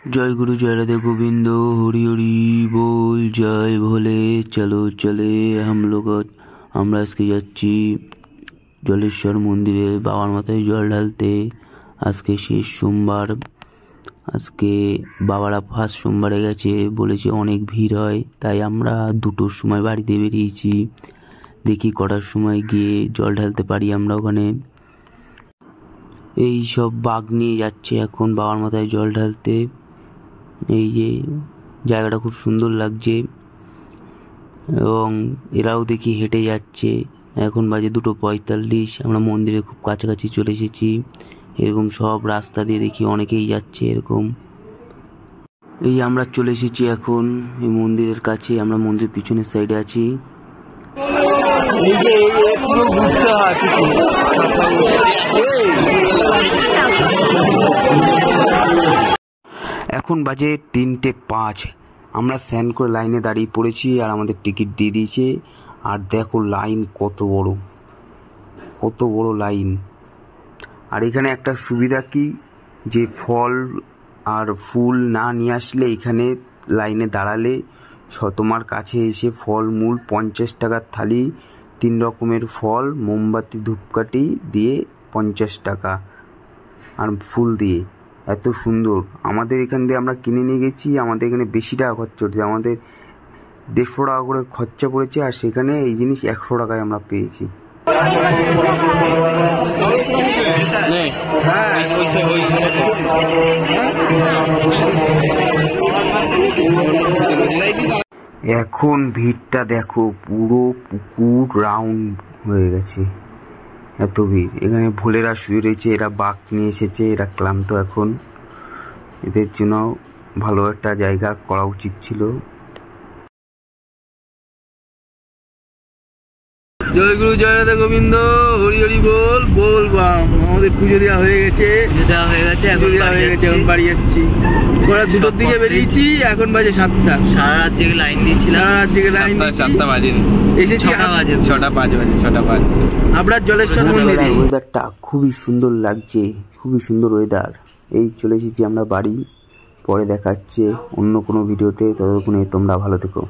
जय गुरु जय राधे गोविंद हरि हरि बोल जय भोले। चलो चले আমরা আজকে যাচ্ছি জলেশ্বর মন্দিরে বাবার মাথায় জল ঢালতে। আজকে শেষ সোমবার, আজকে বাবারা ফার্স্ট সোমবারে গেছে, বলেছে অনেক ভিড় হয়, তাই আমরা 2টোর সময় বাড়িতে বেরিয়েছি। দেখি কটার সময় গিয়ে জল ঢালতে পারি আমরা ওখানে। এই সব বাঘ নিয়ে যাচ্ছে এখন বাবার মাথায় জল ঢালতে। এই যে জায়গাটা খুব সুন্দর লাগছে এবং এরাও দেখি হেঁটে যাচ্ছে। এখন বাজে 2:45, আমরা মন্দিরে খুব কাছাকাছি চলে এসেছি। এরকম সব রাস্তা দিয়ে দেখি অনেকেই যাচ্ছে এরকম। এই আমরা চলে এসেছি এখন এই মন্দিরের কাছে, আমরা মন্দিরের পিছনের সাইডে আছি। এখন বাজে 3:05, আমরা স্নান করে লাইনে দাঁড়িয়ে পড়েছি আর আমাদের টিকিট দিয়ে দিয়েছে। আর দেখো লাইন কত বড় লাইন। আর এখানে একটা সুবিধা কি, যে ফল আর ফুল না নিয়ে আসলে এখানে লাইনে দাঁড়ালে তোমার কাছে এসে ফল মূল 50 টাকার থালি, 3 রকমের ফল, মোমবাতি, ধূপকাঠি দিয়ে 50 টাকা, আর ফুল দিয়ে। এত সুন্দর। আমাদের এখান দিয়ে আমরা কিনে নিয়ে গেছি, আমাদের এখানে বেশি টাকা খরচা হচ্ছে, আমাদের 150 টাকা করে খরচা পড়েছে, আর সেখানে এই জিনিস 100 টাকায় আমরা পেয়েছি। এখন ভিড়টা দেখো, পুরো পুকুর রাউন্ড হয়ে গেছে, এত ভিড়। এখানে ভোলেরা শুয়ে রয়েছে, এরা বাঘ নিয়ে এসেছে, এরা ক্লান্ত এখন, এদের জন্য ভালো একটা জায়গা করা উচিত ছিল। জয় গুরু জয় রাধা গোবিন্দ হরি হরি বল বল বাম। আমাদের পুজো দেওয়া হয়ে গেছে, এখন বাড়ি যাচ্ছি। 2টোর দিকে বেরিয়েছি, এখন বাজে 7টা। সারা রাত জেগে লাইন দিয়েছিলাম, 7টা বাজেনি, এসেছি 6টা 5 বাজে, 6টা 5। আমরা জলেশ্বর মন্দিরে। ওয়েদারটা খুবই সুন্দর লাগছে, খুবই সুন্দর ওয়েদার। এই চলে এসেছি আমরা বাড়ি, পরে দেখাচ্ছে অন্য কোনো ভিডিওতে। ততক্ষণে তোমরা ভালো থেকো।